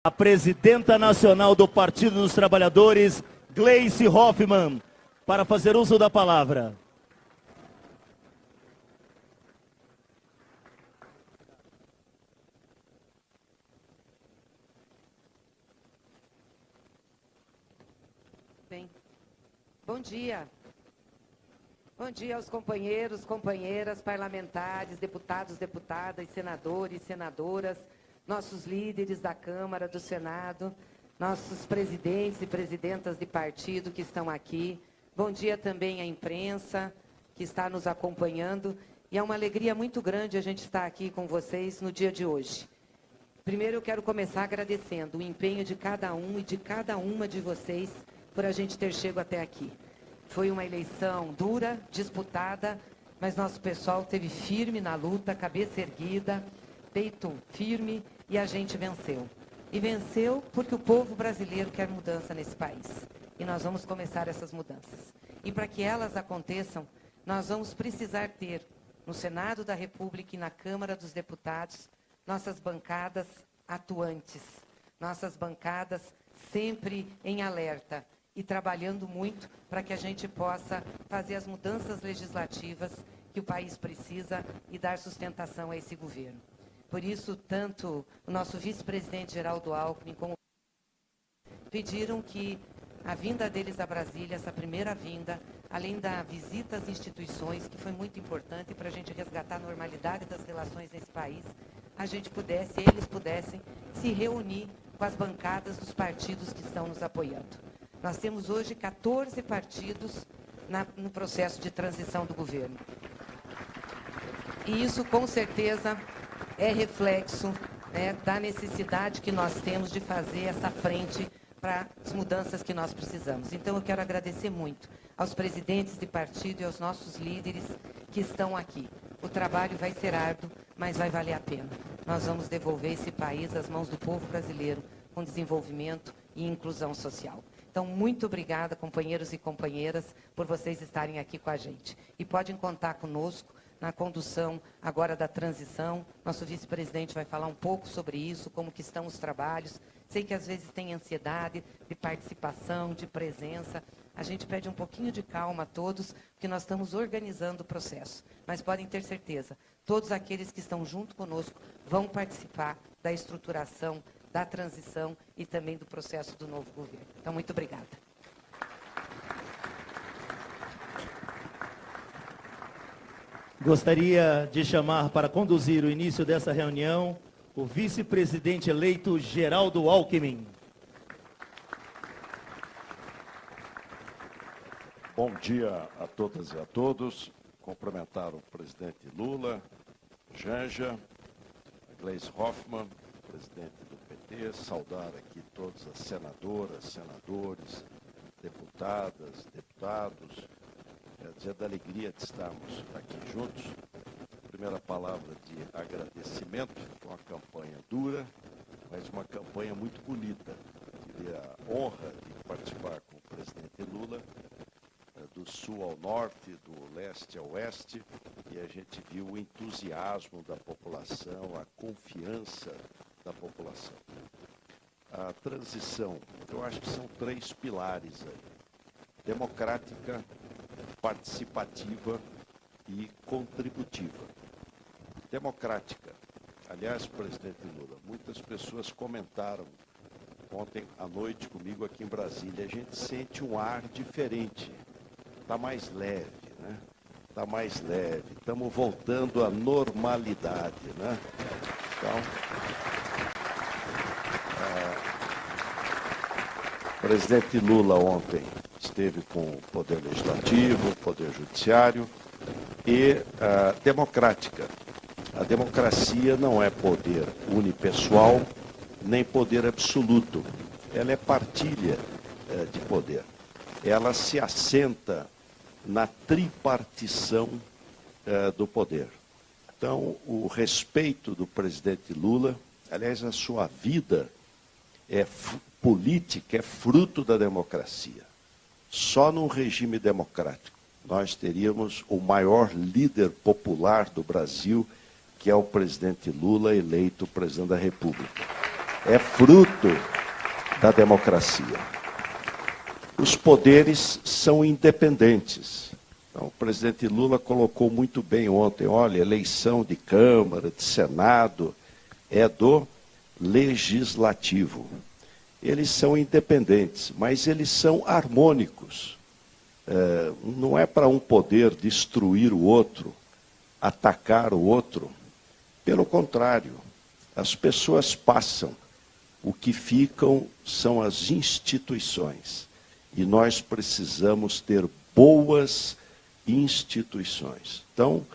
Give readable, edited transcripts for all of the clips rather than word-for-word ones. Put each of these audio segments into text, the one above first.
a presidenta nacional do Partido dos Trabalhadores, Gleice Hoffmann, para fazer uso da palavra. Bem, bom dia. Bom dia aos companheiros, companheiras, parlamentares, deputados, deputadas, senadores, senadoras, nossos líderes da Câmara, do Senado, nossos presidentes e presidentas de partido que estão aqui. Bom dia também à imprensa que está nos acompanhando. E é uma alegria muito grande a gente estar aqui com vocês no dia de hoje. Primeiro eu quero começar agradecendo o empenho de cada um e de cada uma de vocês por a gente ter chegado até aqui. Foi uma eleição dura, disputada, mas nosso pessoal esteve firme na luta, cabeça erguida, peito firme e a gente venceu. E venceu porque o povo brasileiro quer mudança nesse país. E nós vamos começar essas mudanças. E para que elas aconteçam, nós vamos precisar ter no Senado da República e na Câmara dos Deputados nossas bancadas atuantes, nossas bancadas sempre em alerta e trabalhando muito para que a gente possa fazer as mudanças legislativas que o país precisa e dar sustentação a esse governo. Por isso, tanto o nosso vice-presidente Geraldo Alckmin como pediram que a vinda deles a Brasília, essa primeira vinda, além da visita às instituições, que foi muito importante para a gente resgatar a normalidade das relações nesse país, a gente pudesse, eles pudessem se reunir com as bancadas dos partidos que estão nos apoiando. Nós temos hoje 14 partidos no processo de transição do governo. E isso, com certeza, é reflexo, né, da necessidade que nós temos de fazer essa frente para as mudanças que nós precisamos. Então, eu quero agradecer muito aos presidentes de partido e aos nossos líderes que estão aqui. O trabalho vai ser árduo, mas vai valer a pena. Nós vamos devolver esse país às mãos do povo brasileiro com desenvolvimento e inclusão social. Então, muito obrigada, companheiros e companheiras, por vocês estarem aqui com a gente. E podem contar conosco na condução agora da transição. Nosso vice-presidente vai falar um pouco sobre isso, como que estão os trabalhos. Sei que às vezes tem ansiedade de participação, de presença. A gente pede um pouquinho de calma a todos, porque nós estamos organizando o processo. Mas podem ter certeza, todos aqueles que estão junto conosco vão participar da estruturação, da transição e também do processo do novo governo. Então, muito obrigada. Gostaria de chamar para conduzir o início dessa reunião o vice-presidente eleito Geraldo Alckmin. Bom dia a todas e a todos. Cumprimentar o presidente Lula, Janja, a Gleice Hoffmann, presidente do PT, saudar aqui todas as senadoras, senadores, deputadas, deputados, dizer da alegria de estarmos aqui juntos. Primeira palavra de agradecimento, com uma campanha dura, mas uma campanha muito bonita. Tive a honra de participar com o presidente Lula, do sul ao norte, do leste ao oeste, e a gente viu o entusiasmo da população, a confiança da população. A transição, eu acho que são 3 pilares aí: democrática, participativa e contributiva. Democrática. Aliás, presidente Lula, muitas pessoas comentaram ontem à noite comigo aqui em Brasília, a gente sente um ar diferente, está mais leve, né? Está mais leve, estamos voltando à normalidade, né? Então, o presidente Lula ontem esteve com o Poder Legislativo, o Poder Judiciário e democrática. A democracia não é poder unipessoal, nem poder absoluto. Ela é partilha de poder. Ela se assenta na tripartição do poder. Então, o respeito do presidente Lula, aliás, a sua vida política é fruto da democracia. Só num regime democrático nós teríamos o maior líder popular do Brasil, que é o presidente Lula, eleito presidente da República. é fruto da democracia. Os poderes são independentes. Então, o presidente Lula colocou muito bem ontem, olha, eleição de Câmara, de Senado, é do Legislativo. Eles são independentes, mas eles são harmônicos. Não é para um poder destruir o outro, atacar o outro. Pelo contrário, as pessoas passam. O que ficam são as instituições. E nós precisamos ter boas instituições. Então,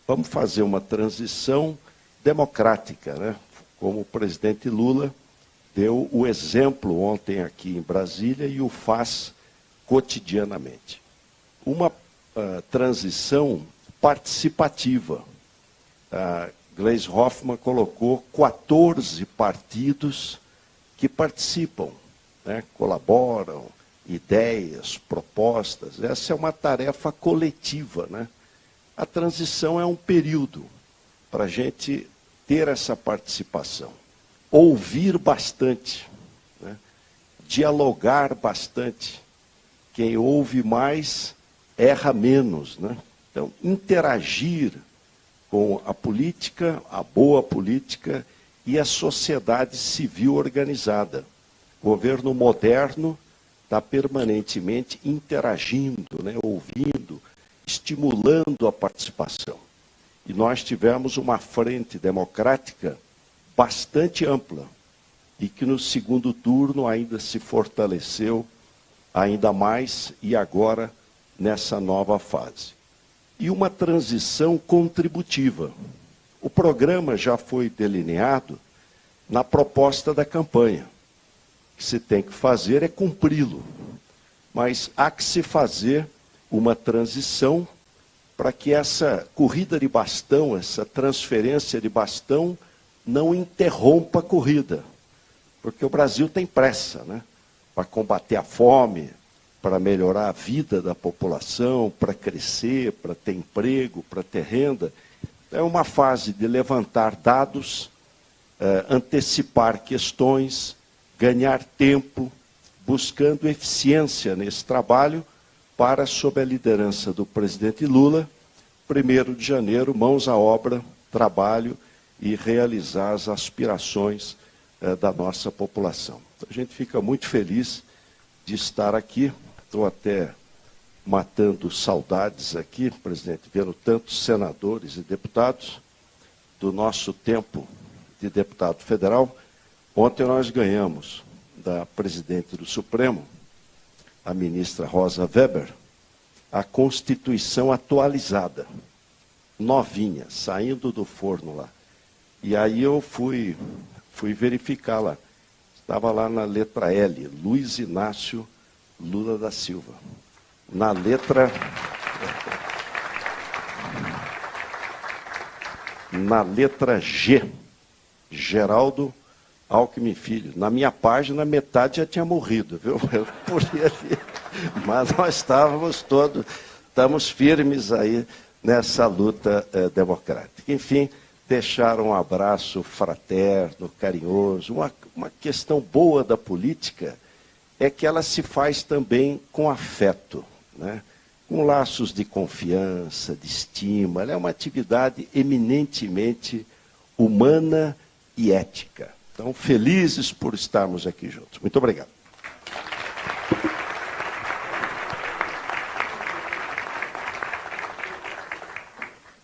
vamos fazer uma transição democrática, né? Como o presidente Lula deu o exemplo ontem aqui em Brasília e o faz cotidianamente. Uma transição participativa. A Gleisi Hoffmann colocou 14 partidos que participam, né, colaboram, ideias, propostas. Essa é uma tarefa coletiva, né? A transição é um período para a gente ter essa participação. Ouvir bastante, né? Dialogar bastante. Quem ouve mais erra menos, né? Então, interagir com a política, a boa política e a sociedade civil organizada. O governo moderno está permanentemente interagindo, né, ouvindo, estimulando a participação. E nós tivemos uma frente democrática bastante ampla e que no segundo turno ainda se fortaleceu ainda mais e agora nessa nova fase. E uma transição contributiva. O programa já foi delineado na proposta da campanha. O que se tem que fazer é cumpri-lo. Mas há que se fazer uma transição para que essa corrida de bastão, essa transferência de bastão, não interrompa a corrida. Porque o Brasil tem pressa, né? Para combater a fome, para melhorar a vida da população, para crescer, para ter emprego, para ter renda. É uma fase de levantar dados, antecipar questões, ganhar tempo, buscando eficiência nesse trabalho para, sob a liderança do presidente Lula, 1º de janeiro, mãos à obra, trabalho e realizar as aspirações da nossa população. Então, a gente fica muito feliz de estar aqui. Estou até matando saudades aqui, presidente, vendo tantos senadores e deputados do nosso tempo de deputado federal. Ontem nós ganhamos da presidente do Supremo, a ministra Rosa Weber, a Constituição atualizada, novinha, saindo do forno lá. E aí eu fui verificar lá. Estava lá na letra L, Luiz Inácio Lula da Silva. Na letra G, Geraldo Alckmin Filho. Na minha página, metade já tinha morrido, viu? Eu podia ver. Mas nós estamos firmes aí nessa luta democrática. Enfim, deixar um abraço fraterno, carinhoso. Uma questão boa da política é que ela se faz também com afeto, né? Com laços de confiança, de estima. Ela é uma atividade eminentemente humana e ética. Então, felizes por estarmos aqui juntos. Muito obrigado.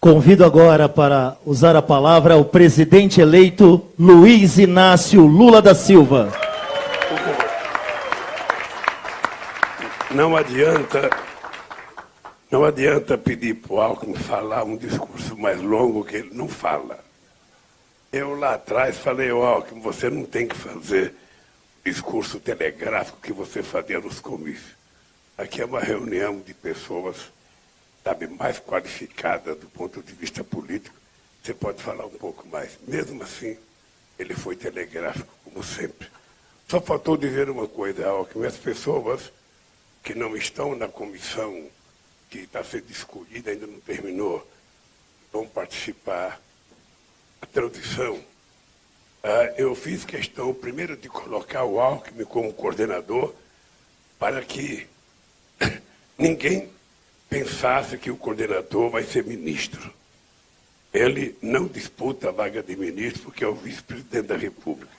Convido agora para usar a palavra o presidente eleito Luiz Inácio Lula da Silva. Não adianta pedir para o Alckmin falar um discurso mais longo que ele não fala. Eu lá atrás falei, Alckmin, você não tem que fazer discurso telegráfico que você fazia nos comícios. Aqui é uma reunião de pessoas, sabe, mais qualificadas do ponto de vista político. Você pode falar um pouco mais. Mesmo assim, ele foi telegráfico, como sempre. Só faltou dizer uma coisa, Alckmin, as pessoas que não estão na comissão que está sendo escolhida, ainda não terminou, vão participar. A transição eu fiz questão, primeiro, de colocar o Alckmin como coordenador, para que ninguém pensasse que o coordenador vai ser ministro. Ele não disputa a vaga de ministro, porque é o vice-presidente da República.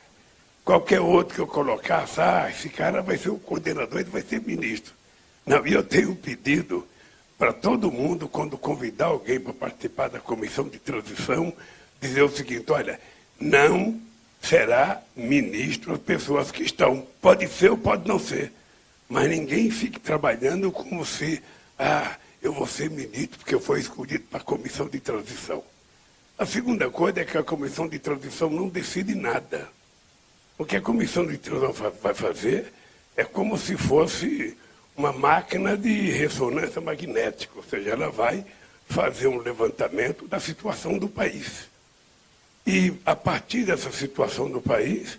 Qualquer outro que eu colocasse, esse cara vai ser o coordenador, ele vai ser ministro. Não, e eu tenho um pedido para todo mundo, quando convidar alguém para participar da comissão de transição, dizer o seguinte: olha, não será ministro as pessoas que estão. Pode ser ou pode não ser. Mas ninguém fique trabalhando como se, eu vou ser ministro porque eu fui escolhido para a comissão de transição. A segunda coisa é que a comissão de transição não decide nada. O que a comissão de transição vai fazer é como se fosse uma máquina de ressonância magnética, ou seja, ela vai fazer um levantamento da situação do país. E, a partir dessa situação do país,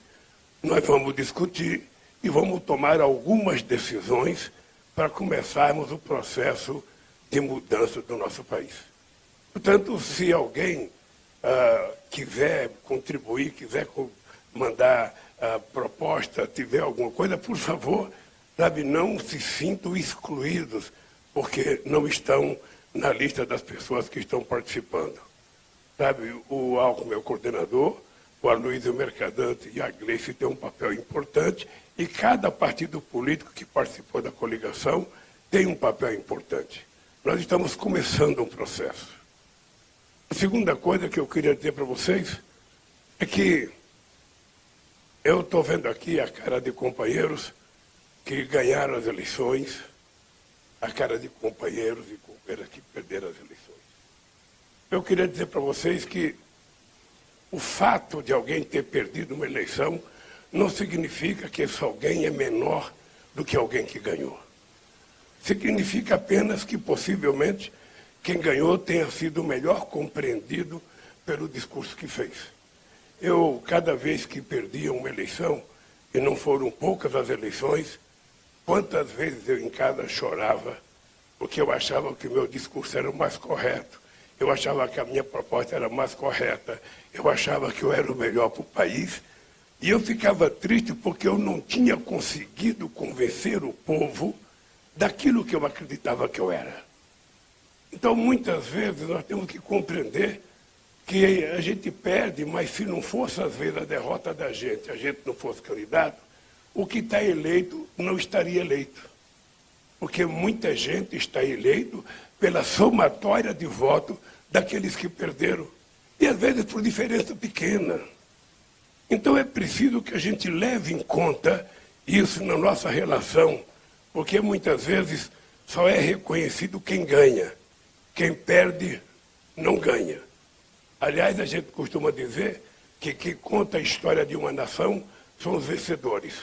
nós vamos discutir e vamos tomar algumas decisões para começarmos o processo de mudança do nosso país. Portanto, se alguém quiser contribuir, quiser mandar proposta, tiver alguma coisa, por favor, não se sintam excluídos, porque não estão na lista das pessoas que estão participando. O Alckmin é o coordenador, o Aloysio Mercadante e a Gleice têm um papel importante, e cada partido político que participou da coligação tem um papel importante. Nós estamos começando um processo. A segunda coisa que eu queria dizer para vocês é que eu estou vendo aqui a cara de companheiros que ganharam as eleições, a cara de companheiros e companheiras que perderam as eleições. Eu queria dizer para vocês que o fato de alguém ter perdido uma eleição não significa que esse alguém é menor do que alguém que ganhou. Significa apenas que, possivelmente, quem ganhou tenha sido melhor compreendido pelo discurso que fez. Eu, cada vez que perdia uma eleição, e não foram poucas as eleições, quantas vezes eu em casa chorava, porque eu achava que o meu discurso era o mais correto, eu achava que a minha proposta era mais correta, eu achava que eu era o melhor para o país, e eu ficava triste porque eu não tinha conseguido convencer o povo daquilo que eu acreditava que eu era. Então, muitas vezes, nós temos que compreender que a gente perde, mas se não fosse, às vezes, a derrota da gente, a gente não fosse candidato, o que está eleito não estaria eleito. Porque muita gente está eleito pela somatória de voto daqueles que perderam. E, às vezes, por diferença pequena. Então, é preciso que a gente leve em conta isso na nossa relação, porque, muitas vezes, só é reconhecido quem ganha. Quem perde, não ganha. Aliás, a gente costuma dizer que quem conta a história de uma nação são os vencedores.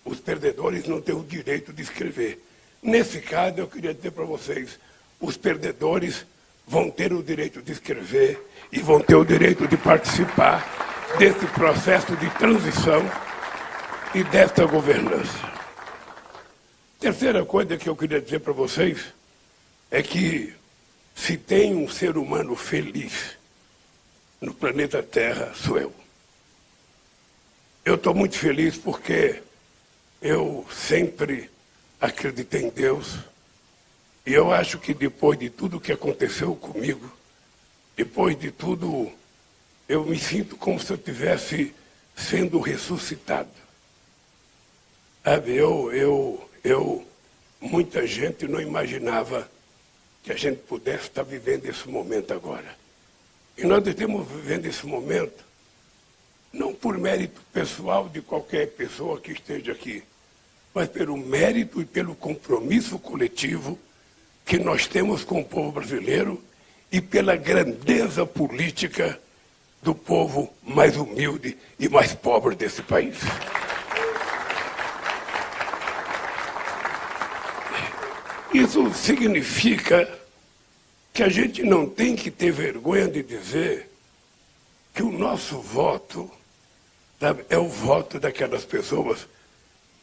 Os perdedores não têm o direito de escrever. Nesse caso, eu queria dizer para vocês, os perdedores vão ter o direito de escrever e vão ter o direito de participar desse processo de transição e desta governança. Terceira coisa que eu queria dizer para vocês é que se tem um ser humano feliz no planeta Terra, sou eu. Eu estou muito feliz porque eu sempre acreditei em Deus e eu acho que depois de tudo que aconteceu comigo, depois de tudo, eu me sinto como se eu estivesse sendo ressuscitado. Sabe, muita gente não imaginava que a gente pudesse estar vivendo esse momento agora. E nós estamos vivendo esse momento não por mérito pessoal de qualquer pessoa que esteja aqui, mas pelo mérito e pelo compromisso coletivo que nós temos com o povo brasileiro e pela grandeza política do povo mais humilde e mais pobre desse país. Isso significa que a gente não tem que ter vergonha de dizer que o nosso voto, sabe, é o voto daquelas pessoas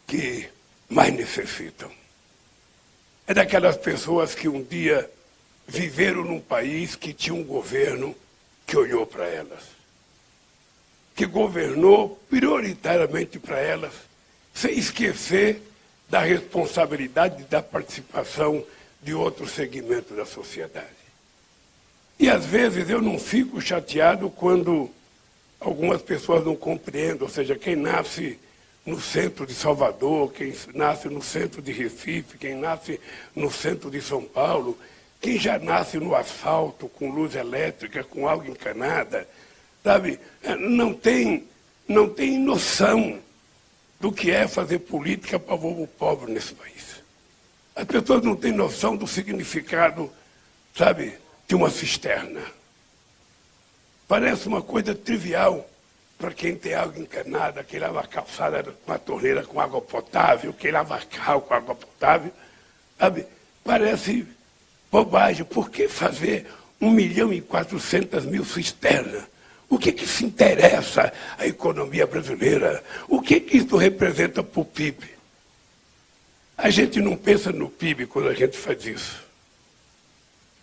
que mais necessitam. É daquelas pessoas que um dia viveram num país que tinha um governo que olhou para elas. que governou prioritariamente para elas, sem esquecer da responsabilidade e da participação de outros segmentos da sociedade. E às vezes eu não fico chateado quando algumas pessoas não compreendem, ou seja, quem nasce no centro de Salvador, quem nasce no centro de Recife, quem nasce no centro de São Paulo, quem já nasce no asfalto, com luz elétrica, com água encanada, sabe, não tem noção do que é fazer política para o povo pobre nesse país. As pessoas não têm noção do significado, sabe, de uma cisterna. Parece uma coisa trivial para quem tem água encanada, quem lava a calçada com a torneira com água potável, quem lava carro com água potável, sabe? Parece bobagem. Por que fazer 1.400.000 cisternas? O que se interessa à economia brasileira? O que isso representa para o PIB? A gente não pensa no PIB quando a gente faz isso.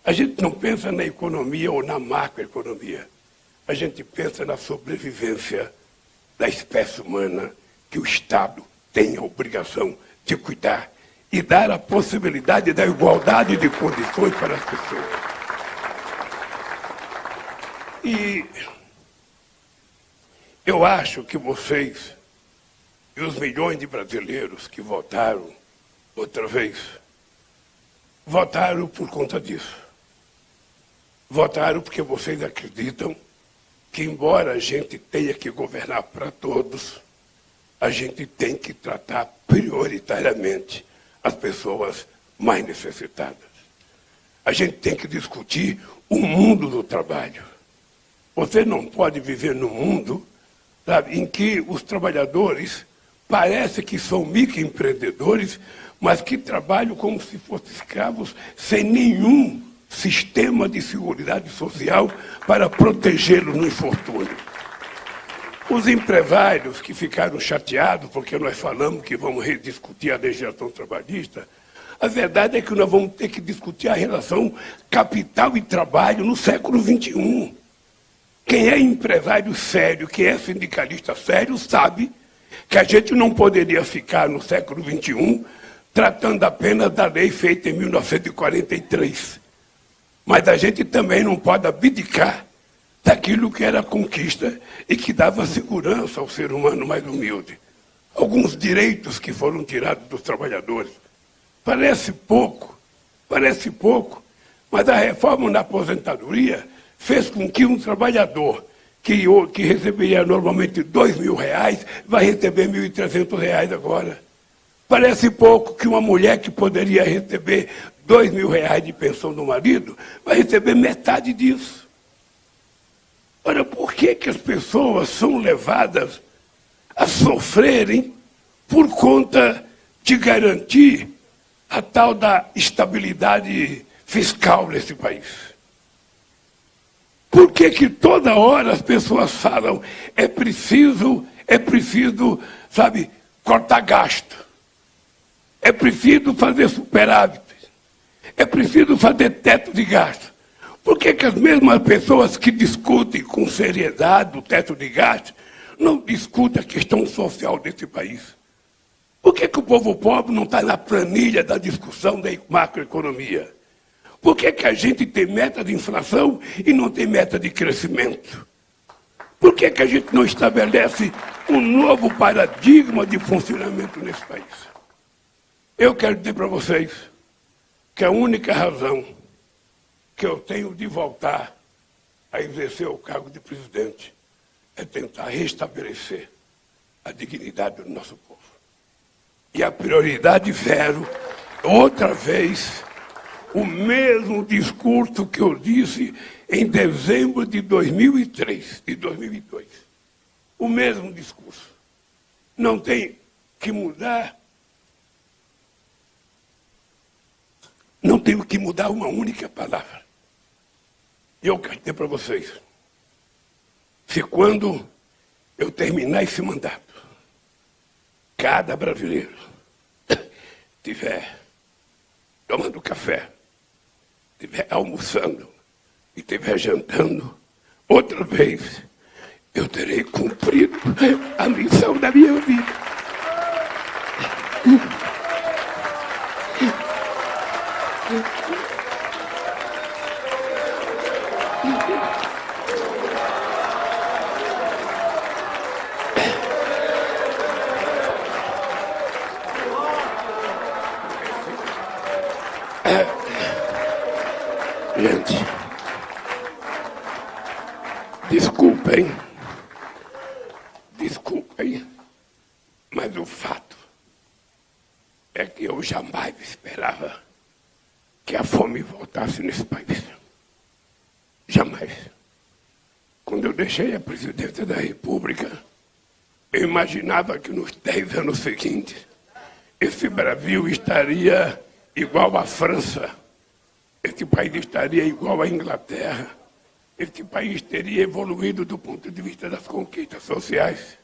A gente não pensa na economia ou na macroeconomia. A gente pensa na sobrevivência da espécie humana que o Estado tem a obrigação de cuidar e dar a possibilidade da igualdade de condições para as pessoas. E eu acho que vocês e os milhões de brasileiros que votaram outra vez, votaram por conta disso. Votaram porque vocês acreditam que, embora a gente tenha que governar para todos, a gente tem que tratar prioritariamente as pessoas mais necessitadas. A gente tem que discutir o mundo do trabalho. Você não pode viver num mundo, sabe, em que os trabalhadores parece que são microempreendedores, mas que trabalham como se fossem escravos, sem nenhum sistema de seguridade social para protegê-los no infortúnio. Os empresários que ficaram chateados porque nós falamos que vamos rediscutir a legislação trabalhista, a verdade é que nós vamos ter que discutir a relação capital e trabalho no século XXI. Quem é empresário sério, quem é sindicalista sério, sabe que a gente não poderia ficar no século XXI tratando apenas da lei feita em 1943. Mas a gente também não pode abdicar daquilo que era conquista e que dava segurança ao ser humano mais humilde. Alguns direitos que foram tirados dos trabalhadores. Parece pouco, mas a reforma na aposentadoria fez com que um trabalhador que receberia normalmente R$2.000 vai receber R$1.300 agora. Parece pouco que uma mulher que poderia receber R$2.000 de pensão do marido vai receber metade disso. Ora, por que as pessoas são levadas a sofrerem por conta de garantir a tal da estabilidade fiscal nesse país? Por que toda hora as pessoas falam é preciso, sabe, cortar gasto? É preciso fazer superávit. É preciso fazer teto de gasto. Por que as mesmas pessoas que discutem com seriedade o teto de gasto não discutem a questão social desse país? Por que o povo pobre não está na planilha da discussão da macroeconomia? Por que a gente tem meta de inflação e não tem meta de crescimento? Por que a gente não estabelece um novo paradigma de funcionamento nesse país? Eu quero dizer para vocês que a única razão que eu tenho de voltar a exercer o cargo de presidente é tentar restabelecer a dignidade do nosso povo. E a prioridade zero, outra vez, o mesmo discurso que eu disse em dezembro de 2003, de 2002. O mesmo discurso. Não tem que mudar. Não tenho que mudar uma única palavra. Eu quero dizer para vocês, se quando eu terminar esse mandato, cada brasileiro estiver tomando café, estiver almoçando e estiver jantando, outra vez, eu terei cumprido a missão da minha vida. Gente, desculpem, mas o fato é que eu jamais esperava que a fome voltasse nesse país. Jamais. Quando eu deixei a presidência da República, eu imaginava que nos 10 anos seguintes, esse Brasil estaria igual à França, esse país estaria igual à Inglaterra, esse país teria evoluído do ponto de vista das conquistas sociais.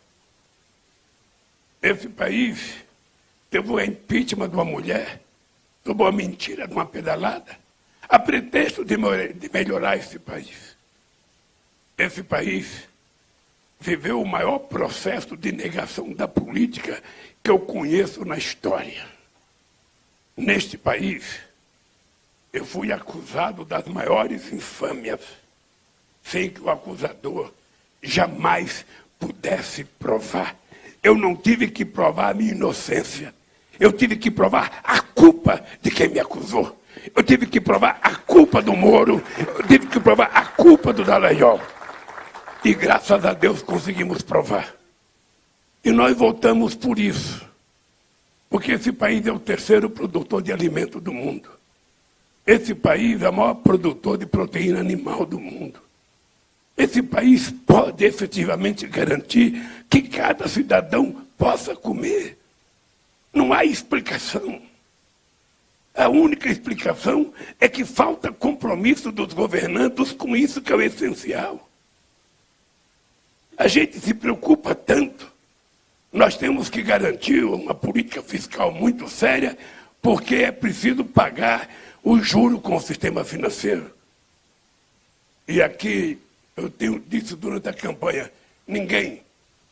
Esse país teve o impeachment de uma mulher, tomou a mentira de uma pedalada, a pretexto de melhorar esse país. Esse país viveu o maior processo de negação da política que eu conheço na história. Neste país, eu fui acusado das maiores infâmias, sem que o acusador jamais pudesse provar. Eu não tive que provar a minha inocência. Eu tive que provar a culpa de quem me acusou. Eu tive que provar a culpa do Moro. Eu tive que provar a culpa do Dallagnol. E graças a Deus conseguimos provar. E nós votamos por isso. Porque esse país é o terceiro produtor de alimento do mundo. Esse país é o maior produtor de proteína animal do mundo. Esse país pode efetivamente garantir que cada cidadão possa comer. Não há explicação. A única explicação é que falta compromisso dos governantes com isso que é o essencial. A gente se preocupa tanto. Nós temos que garantir uma política fiscal muito séria, porque é preciso pagar o juro com o sistema financeiro. E aqui, eu tenho dito durante a campanha, ninguém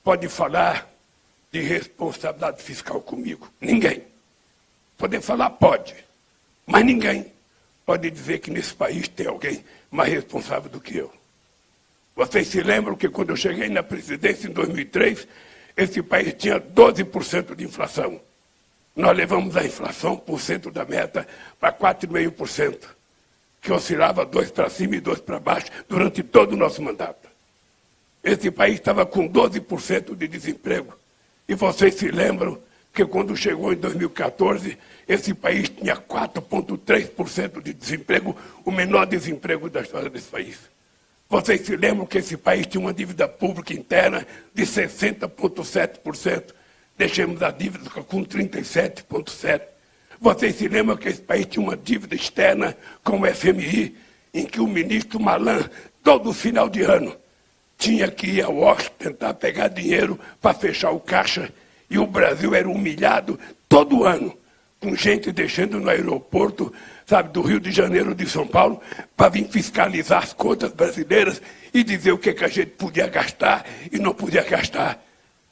pode falar de responsabilidade fiscal comigo. Ninguém. Poder falar pode, mas ninguém pode dizer que nesse país tem alguém mais responsável do que eu. Vocês se lembram que quando eu cheguei na presidência em 2003, esse país tinha 12% de inflação. Nós levamos a inflação por cento da meta para 4,5%, que oscilava 2 para cima e 2 para baixo durante todo o nosso mandato. Esse país estava com 12% de desemprego. E vocês se lembram que quando chegou em 2014, esse país tinha 4,3% de desemprego, o menor desemprego da história desse país. Vocês se lembram que esse país tinha uma dívida pública interna de 60,7%. Deixamos a dívida com 37,7%. Vocês se lembram que esse país tinha uma dívida externa com o FMI, em que o ministro Malan, todo final de ano, tinha que ir ao Washington tentar pegar dinheiro para fechar o caixa, e o Brasil era humilhado todo ano, com gente deixando no aeroporto, sabe, do Rio de Janeiro, de São Paulo, para vir fiscalizar as contas brasileiras e dizer o que a gente podia gastar e não podia gastar.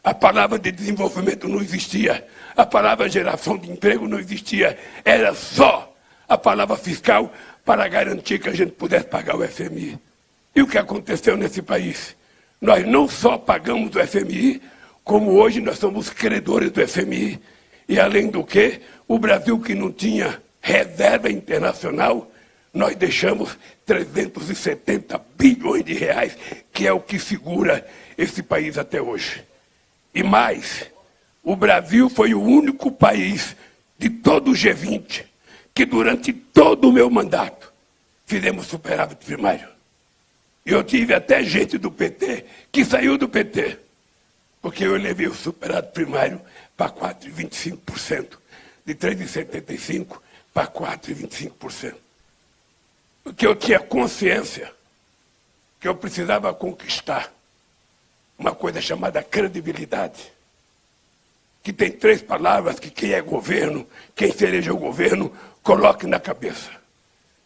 A palavra de desenvolvimento não existia. A palavra geração de emprego não existia. Era só a palavra fiscal para garantir que a gente pudesse pagar o FMI. E o que aconteceu nesse país? Nós não só pagamos o FMI, como hoje nós somos credores do FMI. E além do que, o Brasil que não tinha reserva internacional, nós deixamos 370 bilhões de reais, que é o que segura esse país até hoje. E mais, o Brasil foi o único país de todo o G20 que durante todo o meu mandato fizemos superávit primário. E eu tive até gente do PT que saiu do PT, porque eu levei o superávit primário para 4,25%, de 3,75% para 4,25%. Porque eu tinha consciência que eu precisava conquistar uma coisa chamada credibilidade, que tem 3 palavras que quem é governo, quem se elegeu governo, coloque na cabeça.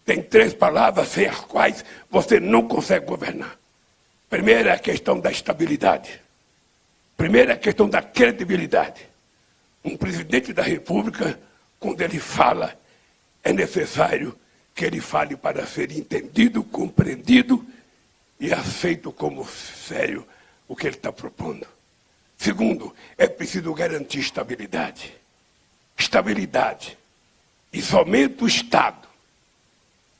Tem 3 palavras sem as quais você não consegue governar. Primeiro é a questão da estabilidade. Primeiro é a questão da credibilidade. Um presidente da República, quando ele fala, é necessário que ele fale para ser entendido, compreendido e aceito como sério o que ele está propondo. Segundo, é preciso garantir estabilidade. Estabilidade. E somente o Estado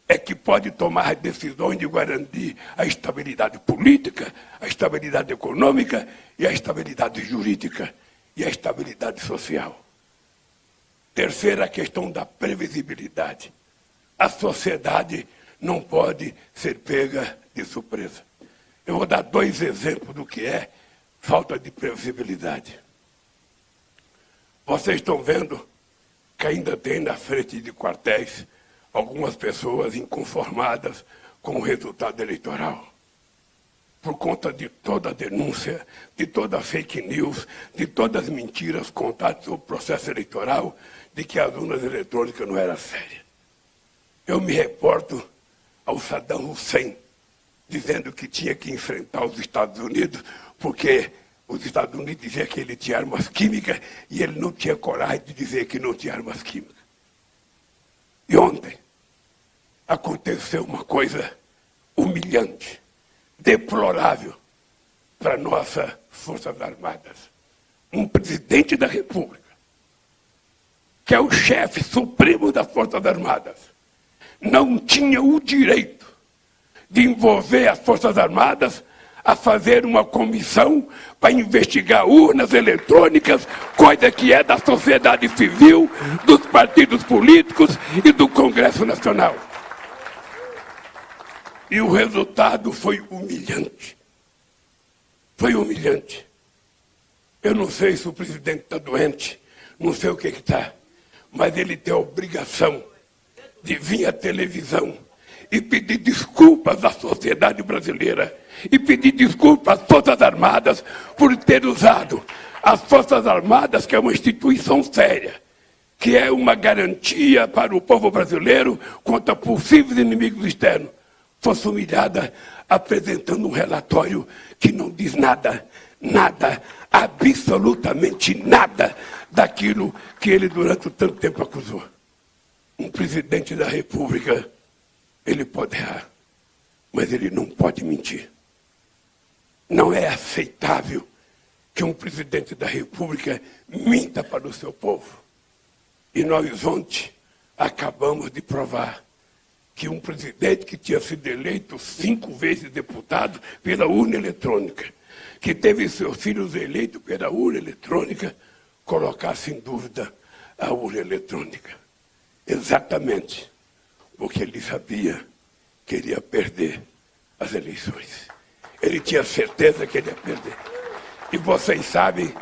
é que pode tomar decisões de garantir a estabilidade política, a estabilidade econômica e a estabilidade jurídica e a estabilidade social. Terceira, a questão da previsibilidade. A sociedade não pode ser pega de surpresa. Eu vou dar 2 exemplos do que é falta de previsibilidade. Vocês estão vendo que ainda tem na frente de quartéis algumas pessoas inconformadas com o resultado eleitoral. Por conta de toda a denúncia, de toda a fake news, de todas as mentiras contadas sobre o processo eleitoral, de que as urnas eletrônicas não eram sérias. Eu me reporto ao Saddam Hussein, dizendo que tinha que enfrentar os Estados Unidos, porque os Estados Unidos diziam que ele tinha armas químicas e ele não tinha coragem de dizer que não tinha armas químicas. E ontem aconteceu uma coisa humilhante, deplorável para nossas Forças Armadas. Um presidente da República, que é o chefe supremo das Forças Armadas, não tinha o direito de envolver as Forças Armadas a fazer uma comissão para investigar urnas eletrônicas, coisa que é da sociedade civil, dos partidos políticos e do Congresso Nacional. E o resultado foi humilhante. Foi humilhante. Eu não sei se o presidente está doente, não sei o que está, mas ele tem a obrigação de vir à televisão e pedir desculpas à sociedade brasileira e pedir desculpas às Forças Armadas por ter usado as Forças Armadas, que é uma instituição séria, que é uma garantia para o povo brasileiro contra possíveis inimigos externos, fosse humilhada apresentando um relatório que não diz nada, nada, absolutamente nada daquilo que ele durante tanto tempo acusou. Um presidente da República, ele pode errar, mas ele não pode mentir. Não é aceitável que um presidente da República minta para o seu povo. E nós ontem acabamos de provar que um presidente que tinha sido eleito 5 vezes deputado pela urna eletrônica, que teve seus filhos eleitos pela urna eletrônica, colocasse em dúvida a urna eletrônica. Exatamente porque ele sabia que ele ia perder as eleições. Ele tinha certeza que ele ia perder. E vocês sabem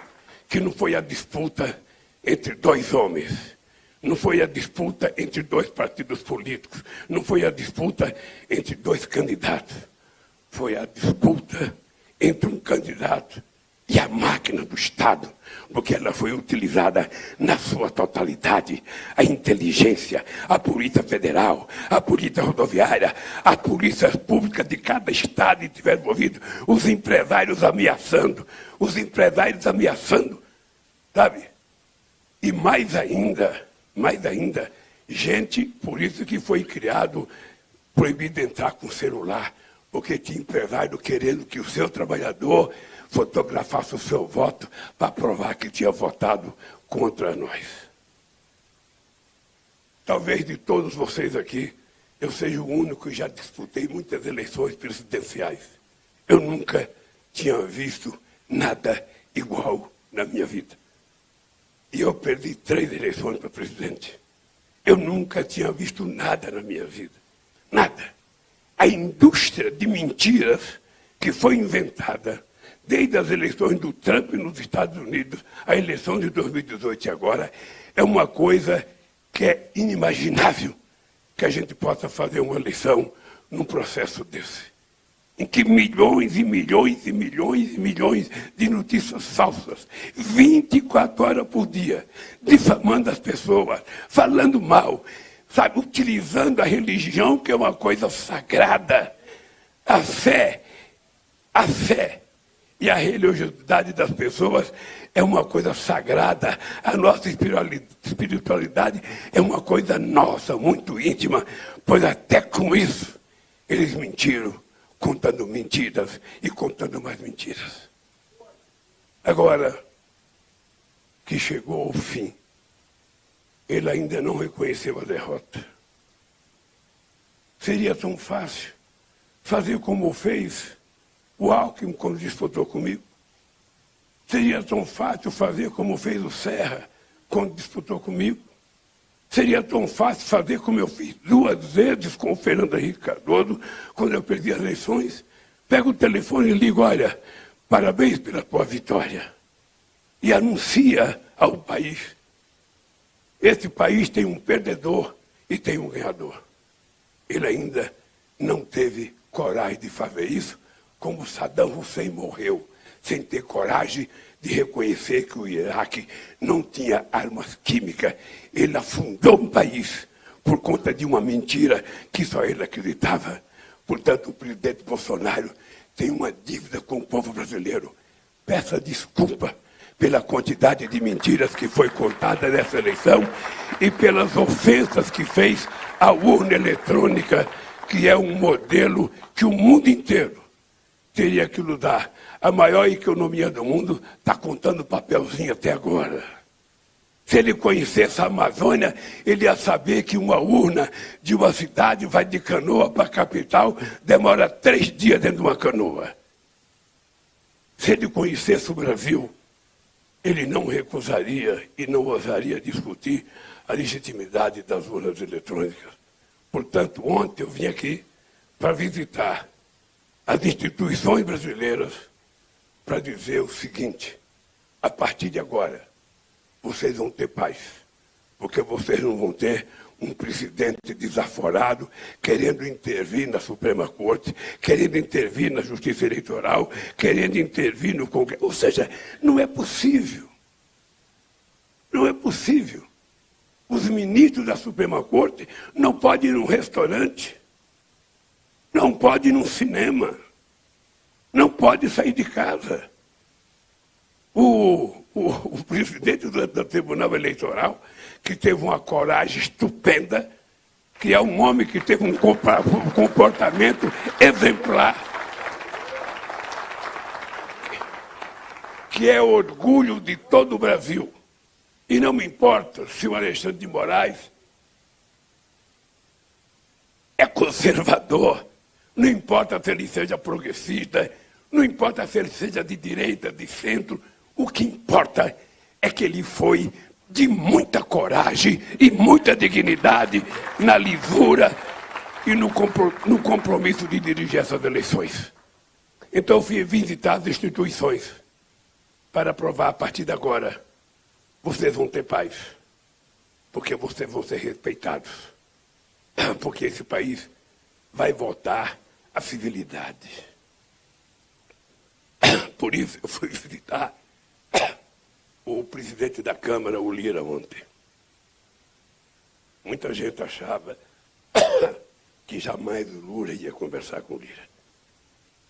que não foi a disputa entre 2 homens. Não foi a disputa entre 2 partidos políticos. Não foi a disputa entre 2 candidatos. Foi a disputa entre um candidato e a máquina do Estado, porque ela foi utilizada na sua totalidade. A inteligência, a Polícia Federal, a Polícia Rodoviária, as polícias públicas de cada estado estiveram envolvidos, os empresários ameaçando, sabe? E mais ainda, gente, por isso que foi criado, proibido entrar com celular, porque tinha empresário querendo que o seu trabalhador fotografasse o seu voto para provar que tinha votado contra nós. Talvez de todos vocês aqui, eu seja o único que já disputei muitas eleições presidenciais. Eu nunca tinha visto nada igual na minha vida. E eu perdi 3 eleições para presidente. Eu nunca tinha visto nada na minha vida. Nada. A indústria de mentiras que foi inventada desde as eleições do Trump nos Estados Unidos, a eleição de 2018 e agora, é uma coisa que é inimaginável que a gente possa fazer uma eleição num processo desse. Em que milhões e milhões e milhões e milhões de notícias falsas, 24 horas por dia, difamando as pessoas, falando mal, sabe, utilizando a religião, que é uma coisa sagrada, a fé, A fé e a religiosidade das pessoas é uma coisa sagrada. A nossa espiritualidade é uma coisa nossa, muito íntima, pois até com isso eles mentiram, contando mentiras e contando mais mentiras. Agora que chegou ao fim, ele ainda não reconheceu a derrota. Seria tão fácil fazer como fez o Alckmin quando disputou comigo. Seria tão fácil fazer como fez o Serra quando disputou comigo. Seria tão fácil fazer como eu fiz 2 vezes com o Fernando Henrique Cardoso, quando eu perdi as eleições. Pego o telefone e ligo, olha, parabéns pela tua vitória. E anuncia ao país. Esse país tem um perdedor e tem um ganhador. Ele ainda não teve coragem de fazer isso, como Saddam Hussein morreu, sem ter coragem de reconhecer que o Iraque não tinha armas químicas. Ele afundou um país por conta de uma mentira que só ele acreditava. Portanto, o presidente Bolsonaro tem uma dívida com o povo brasileiro. Peça desculpa pela quantidade de mentiras que foi contada nessa eleição e pelas ofensas que fez à urna eletrônica, que é um modelo que o mundo inteiro teria que lutar. A maior economia do mundo está contando papelzinho até agora. Se ele conhecesse a Amazônia, ele ia saber que uma urna de uma cidade vai de canoa para a capital, demora 3 dias dentro de uma canoa. Se ele conhecesse o Brasil, ele não recusaria e não ousaria discutir a legitimidade das urnas eletrônicas. Portanto, ontem eu vim aqui para visitar as instituições brasileiras para dizer o seguinte: a partir de agora, vocês vão ter paz, porque vocês não vão ter um presidente desaforado querendo intervir na Suprema Corte, querendo intervir na Justiça Eleitoral, querendo intervir no Congresso. Ou seja, não é possível. Não é possível. Os ministros da Suprema Corte não podem ir num restaurante, não podem ir num cinema, não podem sair de casa. O presidente do Tribunal Eleitoral, que teve uma coragem estupenda, que é um homem que teve um comportamento exemplar, que é orgulho de todo o Brasil. E não me importa se o Alexandre de Moraes é conservador, não importa se ele seja progressista, não importa se ele seja de direita, de centro, o que importa é que ele foi de muita coragem e muita dignidade na lisura e no compromisso de dirigir essas eleições. Então eu fui visitar as instituições para provar a partir de agora: vocês vão ter paz, porque vocês vão ser respeitados, porque esse país vai voltar à civilidade. Por isso eu fui visitar o presidente da Câmara, o Lira, ontem. Muita gente achava que jamais o Lula ia conversar com o Lira.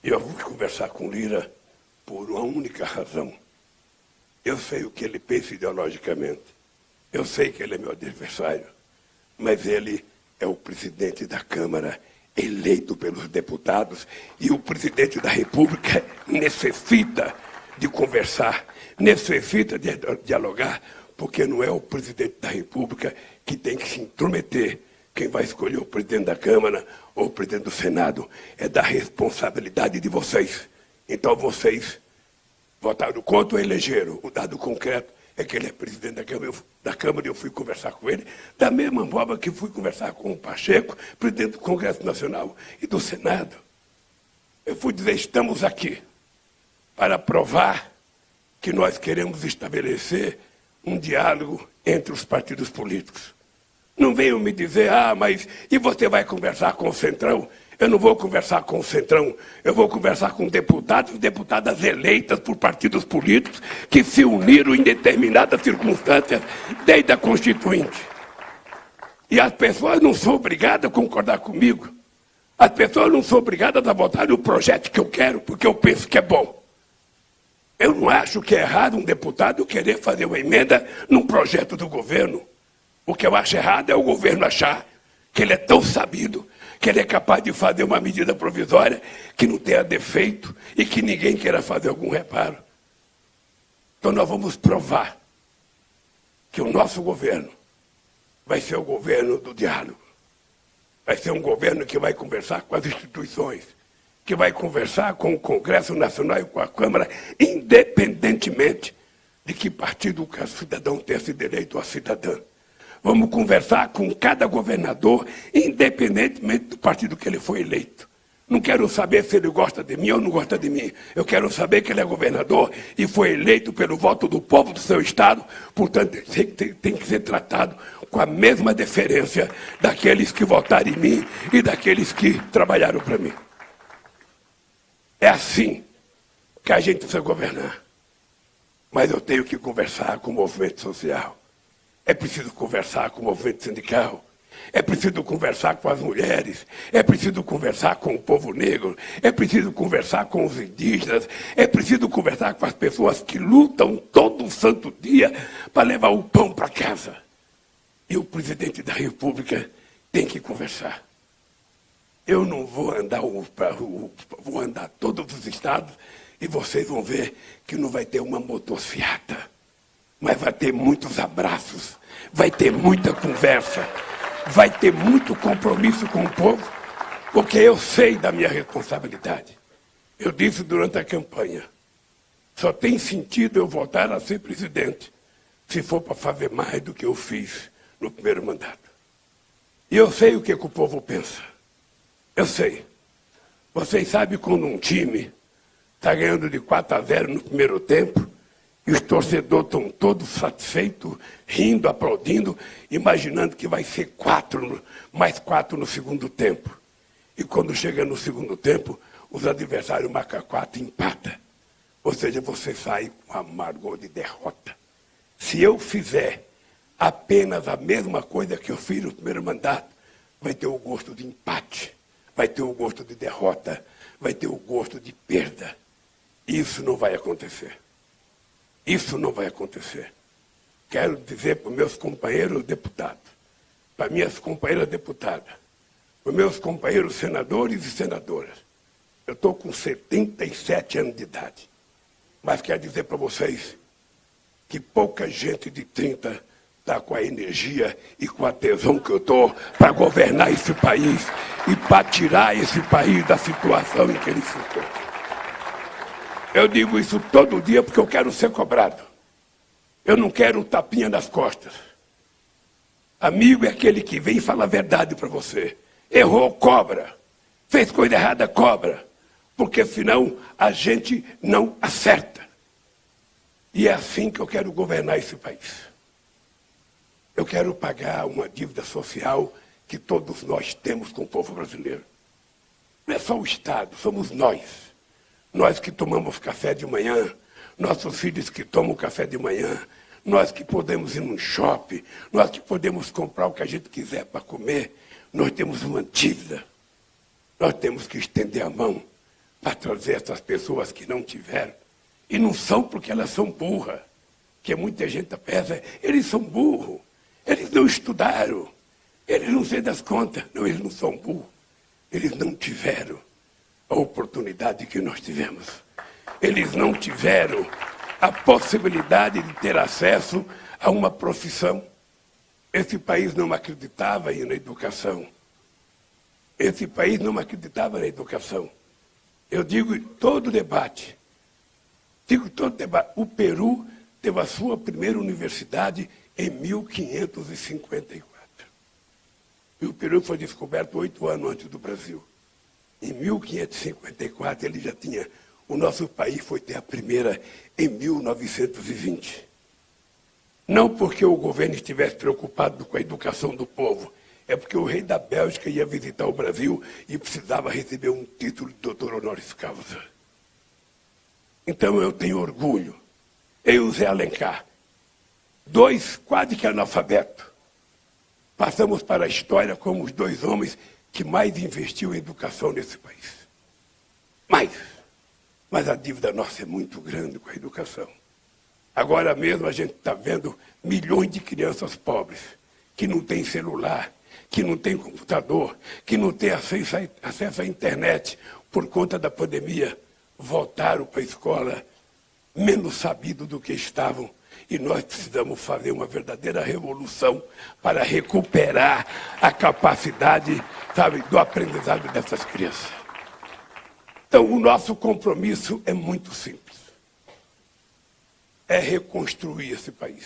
Eu fui conversar com o Lira por uma única razão. Eu sei o que ele pensa ideologicamente. Eu sei que ele é meu adversário. Mas ele é o presidente da Câmara, eleito pelos deputados, e o presidente da República necessita de conversar, necessita de dialogar, porque não é o presidente da República que tem que se intrometer. Quem vai escolher o presidente da Câmara ou o presidente do Senado é da responsabilidade de vocês. Então vocês votaram contra ou elegeram. O dado concreto é que ele é presidente da Câmara e eu fui conversar com ele, da mesma forma que fui conversar com o Pacheco, presidente do Congresso Nacional e do Senado. Eu fui dizer: estamos aqui para provar que nós queremos estabelecer um diálogo entre os partidos políticos. Não venham me dizer: mas e você vai conversar com o Centrão? Eu não vou conversar com o Centrão, eu vou conversar com deputados e deputadas eleitas por partidos políticos que se uniram em determinadas circunstâncias desde a Constituinte. E as pessoas não são obrigadas a concordar comigo, As pessoas não são obrigadas a votar no projeto que eu quero, porque eu penso que é bom. Eu não acho que é errado um deputado querer fazer uma emenda num projeto do governo. O que eu acho errado é o governo achar que ele é tão sabido, que ele é capaz de fazer uma medida provisória que não tenha defeito e que ninguém queira fazer algum reparo. Então nós vamos provar que o nosso governo vai ser o governo do diálogo. Vai ser um governo que vai conversar com as instituições, que vai conversar com o Congresso Nacional e com a Câmara, independentemente de que partido o cidadão tenha sido eleito ou a cidadã. Vamos conversar com cada governador, independentemente do partido que ele foi eleito. Não quero saber se ele gosta de mim ou não gosta de mim. Eu quero saber que ele é governador e foi eleito pelo voto do povo do seu estado, portanto, tem que ser tratado com a mesma deferência daqueles que votaram em mim e daqueles que trabalharam para mim. É assim que a gente precisa governar. Mas eu tenho que conversar com o movimento social. É preciso conversar com o movimento sindical. É preciso conversar com as mulheres. É preciso conversar com o povo negro. É preciso conversar com os indígenas. É preciso conversar com as pessoas que lutam todo santo dia para levar o pão para casa. E o presidente da República tem que conversar. Eu não vou andar, vou andar todos os estados e vocês vão ver que não vai ter uma motociata, mas vai ter muitos abraços, vai ter muita conversa, vai ter muito compromisso com o povo, porque eu sei da minha responsabilidade. Eu disse durante a campanha, só tem sentido eu voltar a ser presidente se for para fazer mais do que eu fiz no primeiro mandato. E eu sei o que o povo pensa. Eu sei. Vocês sabem quando um time está ganhando de 4-0 no primeiro tempo e os torcedores estão todos satisfeitos, rindo, aplaudindo, imaginando que vai ser mais 4 no segundo tempo. E quando chega no segundo tempo, os adversários marcam 4 e empatam. Ou seja, você sai com amargor de derrota. Se eu fizer apenas a mesma coisa que eu fiz no primeiro mandato, vai ter o gosto de empate, vai ter o gosto de derrota, vai ter o gosto de perda. Isso não vai acontecer. Isso não vai acontecer. Quero dizer para os meus companheiros deputados, para minhas companheiras deputadas, para os meus companheiros senadores e senadoras, eu estou com 77 anos de idade, mas quero dizer para vocês que pouca gente de 30 está com a energia e com a tesão que eu estou para governar esse país e para tirar esse país da situação em que ele se encontra. Eu digo isso todo dia porque eu quero ser cobrado. Eu não quero um tapinha nas costas. Amigo é aquele que vem e fala a verdade para você. Errou, cobra. Fez coisa errada, cobra. Porque senão a gente não acerta. E é assim que eu quero governar esse país. Eu quero pagar uma dívida social que todos nós temos com o povo brasileiro. Não é só o Estado, somos nós. Nós que tomamos café de manhã, nossos filhos que tomam café de manhã, nós que podemos ir num shopping, nós que podemos comprar o que a gente quiser para comer, nós temos uma dívida. Nós temos que estender a mão para trazer essas pessoas que não tiveram. E não são porque elas são burras, que muita gente pensa, eles são burros, eles não estudaram, eles não sei das contas. Não, eles não são burros, eles não tiveram a oportunidade que nós tivemos. Eles não tiveram a possibilidade de ter acesso a uma profissão. Esse país não acreditava na educação. Esse país não acreditava na educação. Eu digo todo debate, o Peru teve a sua primeira universidade em 1554. E o Peru foi descoberto 8 anos antes do Brasil. Em 1554 ele já tinha, o nosso país foi ter a primeira em 1920. Não porque o governo estivesse preocupado com a educação do povo, é porque o rei da Bélgica ia visitar o Brasil e precisava receber um título de doutor honoris causa. Então eu tenho orgulho. Eu e o Zé Alencar, 2 quase que analfabetos, passamos para a história como os 2 homens que mais investiu em educação nesse país. Mais. Mas a dívida nossa é muito grande com a educação. Agora mesmo a gente está vendo milhões de crianças pobres que não têm celular, que não têm computador, que não têm acesso à internet por conta da pandemia, voltaram para a escola menos sabidos do que estavam. E nós precisamos fazer uma verdadeira revolução para recuperar a capacidade, sabe, do aprendizado dessas crianças. Então, o nosso compromisso é muito simples. É reconstruir esse país.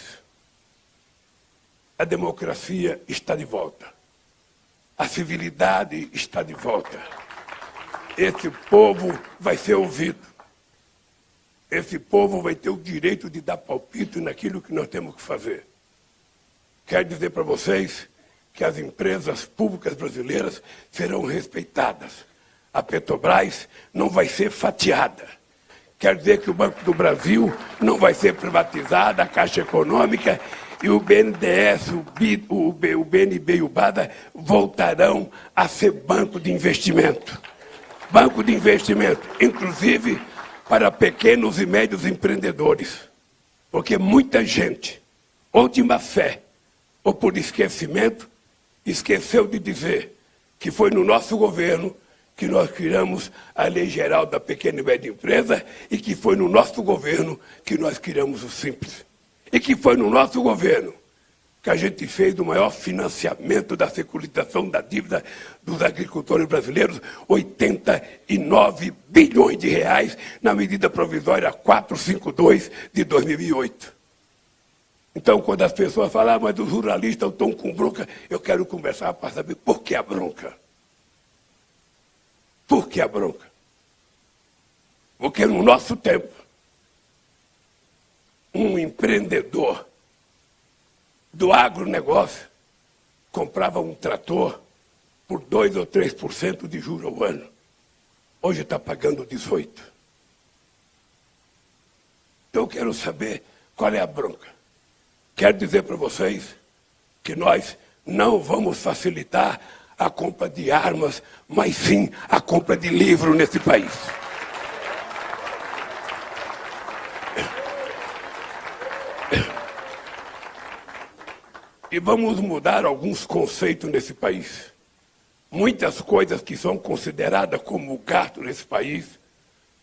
A democracia está de volta. A civilidade está de volta. Esse povo vai ser ouvido. Esse povo vai ter o direito de dar palpite naquilo que nós temos que fazer. Quero dizer para vocês que as empresas públicas brasileiras serão respeitadas. A Petrobras não vai ser fatiada. Quer dizer que o Banco do Brasil não vai ser privatizado, a Caixa Econômica e o BNDES, o BNB e o BADA voltarão a ser banco de investimento. Banco de investimento, inclusive para pequenos e médios empreendedores. Porque muita gente, ou de má fé, ou por esquecimento, esqueceu de dizer que foi no nosso governo que nós criamos a Lei Geral da Pequena e Média Empresa e que foi no nosso governo que nós criamos o Simples. E que foi no nosso governo que a gente fez o maior financiamento da securitização da dívida dos agricultores brasileiros, 89 bilhões de reais na medida provisória 452 de 2008. Então, quando as pessoas falam, mas os ruralistas estão com bronca, eu quero conversar para saber por que a bronca. Por que a bronca? Porque no nosso tempo, um empreendedor do agronegócio comprava um trator por 2 ou 3% de juros ao ano. Hoje está pagando 18%. Então eu quero saber qual é a bronca. Quero dizer para vocês que nós não vamos facilitar a compra de armas, mas sim a compra de livro nesse país. E vamos mudar alguns conceitos nesse país. Muitas coisas que são consideradas como gasto nesse país,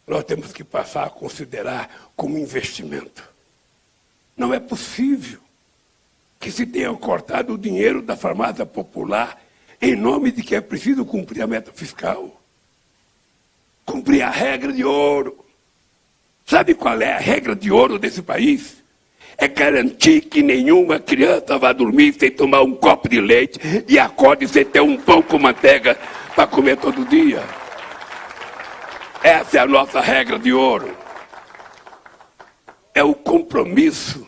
nós temos que passar a considerar como investimento. Não é possível que se tenha cortado o dinheiro da farmácia popular em nome de que é preciso cumprir a meta fiscal. Cumprir a regra de ouro. Sabe qual é a regra de ouro desse país? É garantir que nenhuma criança vá dormir sem tomar um copo de leite e acorde sem ter um pão com manteiga para comer todo dia. Essa é a nossa regra de ouro. É o compromisso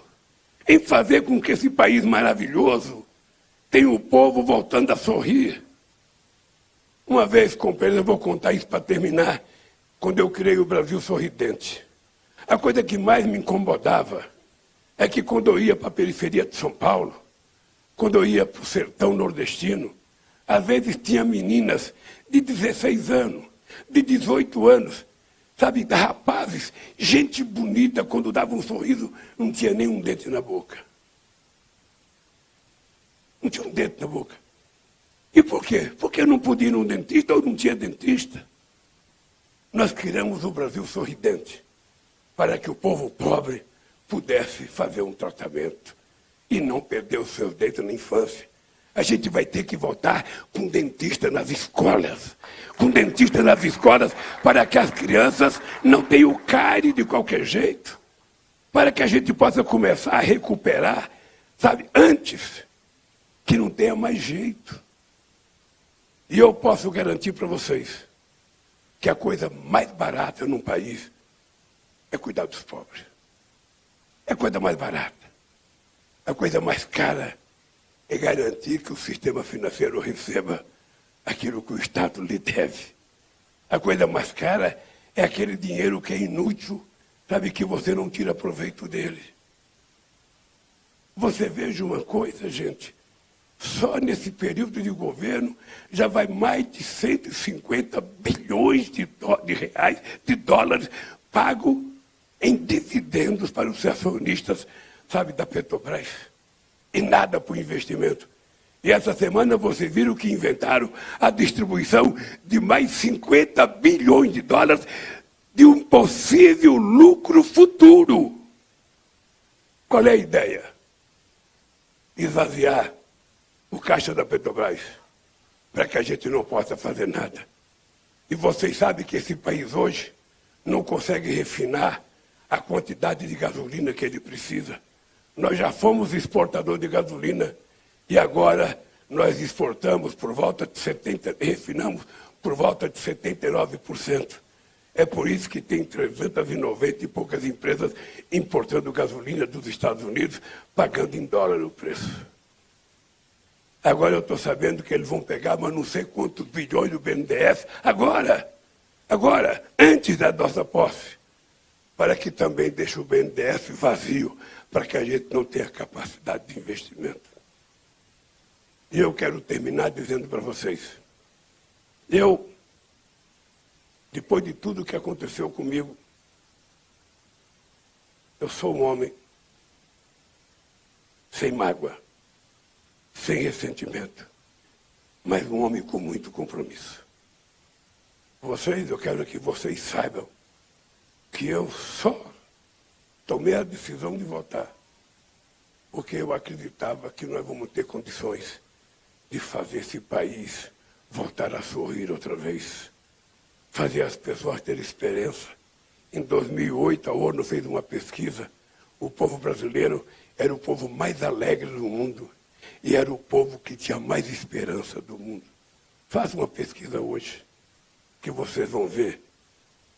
em fazer com que esse país maravilhoso tenha o povo voltando a sorrir. Uma vez, companheiro, eu vou contar isso para terminar, quando eu criei o Brasil Sorridente. A coisa que mais me incomodava é que quando eu ia para a periferia de São Paulo, quando eu ia para o sertão nordestino, às vezes tinha meninas de 16 anos, de 18 anos, sabe, rapazes, gente bonita, quando dava um sorriso, não tinha nenhum dente na boca. Não tinha um dente na boca. E por quê? Porque não podia ir num dentista ou não tinha dentista. Nós criamos o Brasil Sorridente para que o povo pobre pudesse fazer um tratamento e não perder os seus dentes na infância. A gente vai ter que voltar com dentista nas escolas. Com dentista nas escolas para que as crianças não tenham cárie de qualquer jeito. Para que a gente possa começar a recuperar, sabe, antes que não tenha mais jeito. E eu posso garantir para vocês que a coisa mais barata num país é cuidar dos pobres. É a coisa mais barata. A coisa mais cara é garantir que o sistema financeiro receba aquilo que o Estado lhe deve. A coisa mais cara é aquele dinheiro que é inútil, sabe, que você não tira proveito dele. Você veja uma coisa, gente. Só nesse período de governo já vai mais de 150 bilhões de reais, de dólares, pago em dividendos para os acionistas, sabe, da Petrobras. E nada para o investimento. E essa semana vocês viram que inventaram a distribuição de mais 50 bilhões de dólares de um possível lucro futuro. Qual é a ideia? Esvaziar o caixa da Petrobras, para que a gente não possa fazer nada. E vocês sabem que esse país hoje não consegue refinar a quantidade de gasolina que ele precisa. Nós já fomos exportador de gasolina e agora nós exportamos por volta de refinamos por volta de 79%. É por isso que tem 390 e poucas empresas importando gasolina dos Estados Unidos, pagando em dólar o preço. Agora eu estou sabendo que eles vão pegar, mas não sei quantos bilhões do BNDES, agora, antes da nossa posse, para que também deixe o BNDES vazio, para que a gente não tenha capacidade de investimento. E eu quero terminar dizendo para vocês, depois de tudo que aconteceu comigo, eu sou um homem sem mágoa, sem ressentimento, mas um homem com muito compromisso. Eu quero que vocês saibam que eu só tomei a decisão de votar porque eu acreditava que nós vamos ter condições de fazer esse país voltar a sorrir outra vez, fazer as pessoas terem esperança. Em 2008, a ONU fez uma pesquisa. O povo brasileiro era o povo mais alegre do mundo e era o povo que tinha mais esperança do mundo. Faça uma pesquisa hoje, que vocês vão ver.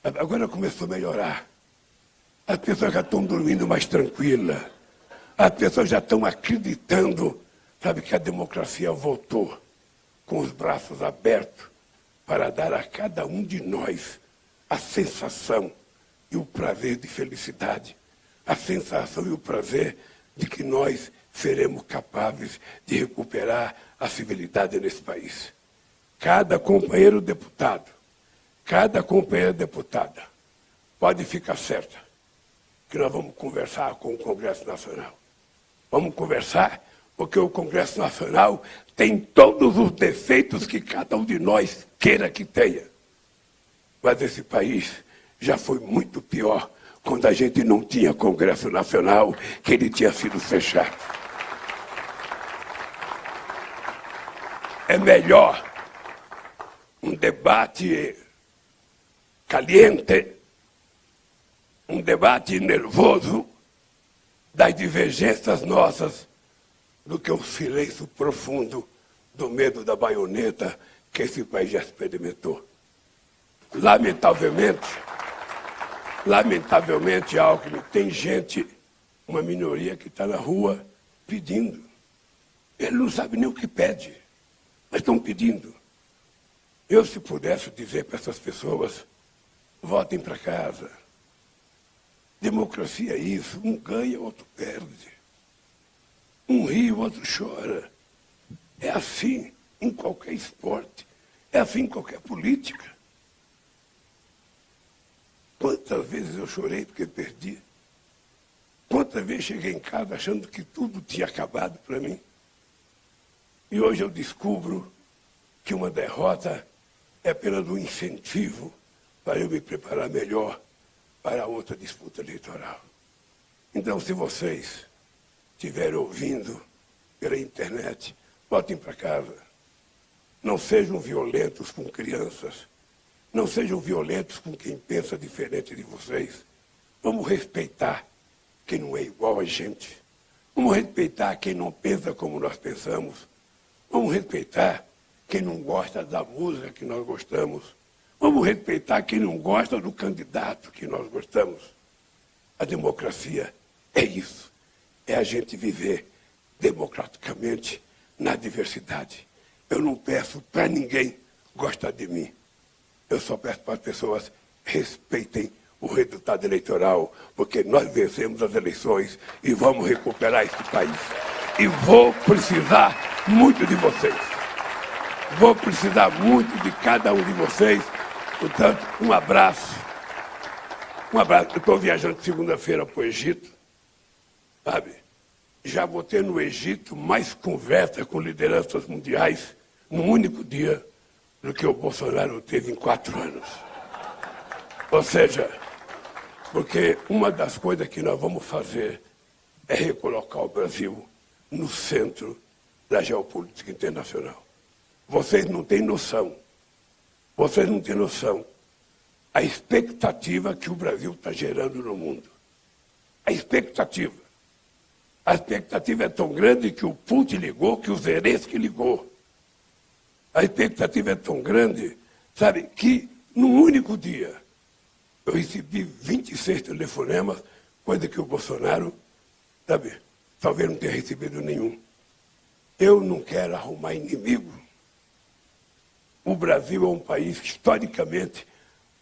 Agora começou a melhorar. As pessoas já estão dormindo mais tranquilas. As pessoas já estão acreditando, sabe, que a democracia voltou com os braços abertos para dar a cada um de nós a sensação e o prazer de felicidade, a sensação e o prazer de que nós seremos capazes de recuperar a civilidade nesse país. Cada companheiro deputado, cada companheira deputada, pode ficar certa que nós vamos conversar com o Congresso Nacional. Vamos conversar porque o Congresso Nacional tem todos os defeitos que cada um de nós queira que tenha. Mas esse país já foi muito pior quando a gente não tinha Congresso Nacional, que ele tinha sido fechado. É melhor um debate caliente, um debate nervoso das divergências nossas, do que o silêncio profundo do medo da baioneta que esse país já experimentou. Lamentavelmente, Alckmin, tem gente, uma minoria que está na rua pedindo. Ele não sabe nem o que pede, mas estão pedindo. Eu, se pudesse dizer para essas pessoas, voltem para casa. Democracia é isso, um ganha, o outro perde. Um ri, o outro chora. É assim em qualquer esporte, é assim em qualquer política. Quantas vezes eu chorei porque perdi? Quantas vezes cheguei em casa achando que tudo tinha acabado para mim? E hoje eu descubro que uma derrota é apenas um incentivo para eu me preparar melhor para outra disputa eleitoral. Então, se vocês estiverem ouvindo pela internet, voltem para casa. Não sejam violentos com crianças. Não sejam violentos com quem pensa diferente de vocês. Vamos respeitar quem não é igual a gente. Vamos respeitar quem não pensa como nós pensamos. Vamos respeitar quem não gosta da música que nós gostamos. Vamos respeitar quem não gosta do candidato que nós gostamos. A democracia é isso. É a gente viver democraticamente na diversidade. Eu não peço para ninguém gostar de mim. Eu só peço para as pessoas respeitem o resultado eleitoral, porque nós vencemos as eleições e vamos recuperar esse país. E vou precisar muito de vocês. Vou precisar muito de cada um de vocês. Portanto, um abraço. Um abraço. Eu estou viajando segunda-feira para o Egito, sabe? Já vou ter no Egito mais conversa com lideranças mundiais num único dia do que o Bolsonaro teve em 4 anos. Ou seja, porque uma das coisas que nós vamos fazer é recolocar o Brasil no centro da geopolítica internacional. Vocês não têm noção. Vocês não têm noção. A expectativa que o Brasil está gerando no mundo. A expectativa. A expectativa é tão grande que o Putin ligou, que o Zelensky ligou. A expectativa é tão grande, sabe, que num único dia eu recebi 26 telefonemas, coisa que o Bolsonaro, sabe, talvez não tenha recebido nenhum. Eu não quero arrumar inimigo. O Brasil é um país que, historicamente,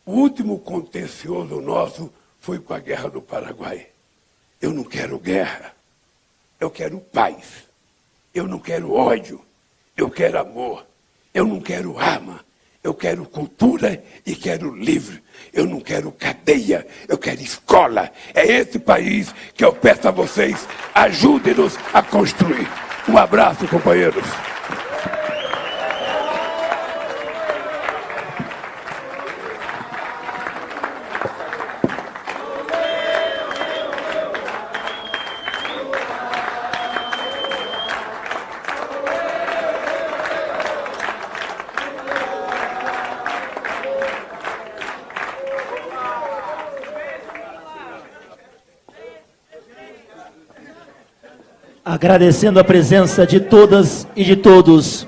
o último contencioso nosso foi com a Guerra do Paraguai. Eu não quero guerra. Eu quero paz. Eu não quero ódio. Eu quero amor. Eu não quero arma. Eu quero cultura e quero livre. Eu não quero cadeia. Eu quero escola. É esse país que eu peço a vocês, ajudem-nos a construir. Um abraço, companheiros. Agradecendo a presença de todas e de todos.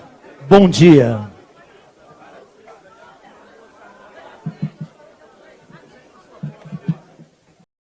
Bom dia.